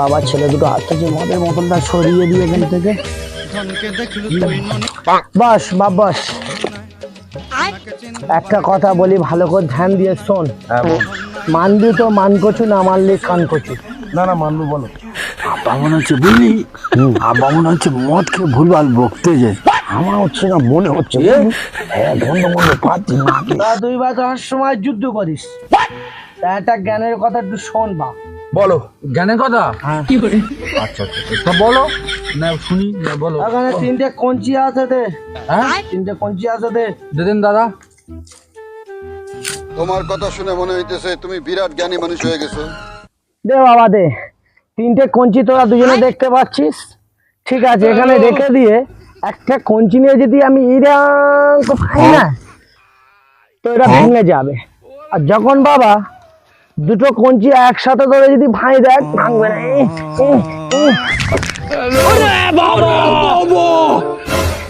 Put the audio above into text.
বাবা ছেলে দুটো হাত থেকে মদের বোতলটা সরিয়ে দিয়ে এখান থেকে বাস বাস একটা কথা বলি, ভালো করে ধ্যান দিয়ে শোন। মানবি তো মান কচু, না মানলি কান কচু। না না মানবো, বলো। আব্বা মনে হচ্ছে বুঝলি, আব্বা মনে হচ্ছে মদ খেয়ে ভুলভাল বকতে যায়। আমার হচ্ছে না, মনে হচ্ছে হ্যাঁ গন্ধ গন্ধ পাচ্ছি না। তা তুই বা তোর সময় যুদ্ধ করিস, তা একটা জ্ঞানের কথা একটু শোন বা। বলো জ্ঞানের কথা। হ্যাঁ আচ্ছা আচ্ছা তা বলো না, শুনি না, বলো। এখানে তিনটে কঞ্চি আছে দে। হ্যাঁ তিনটে কঞ্চি আছে দে। দেন দাদা। তোমার কথা শুনে মনে হইতেছে তুমি বিরাট জ্ঞানী মানুষ হয়ে গেছো। দে বাবা দে, তিনটে কঞ্চি তোরা দুজনে দেখতে পাচ্ছিস, ঠিক আছে। এখানে রেখে দিয়ে একটা কঞ্চি নিয়ে যদি আমি ইরাং খাই না, তো এটা ভেঙে যাবে। আর যখন বাবা দুটো কঞ্চি একসাথে ধরে যদি ভাই দেখ, ভাঙবে না।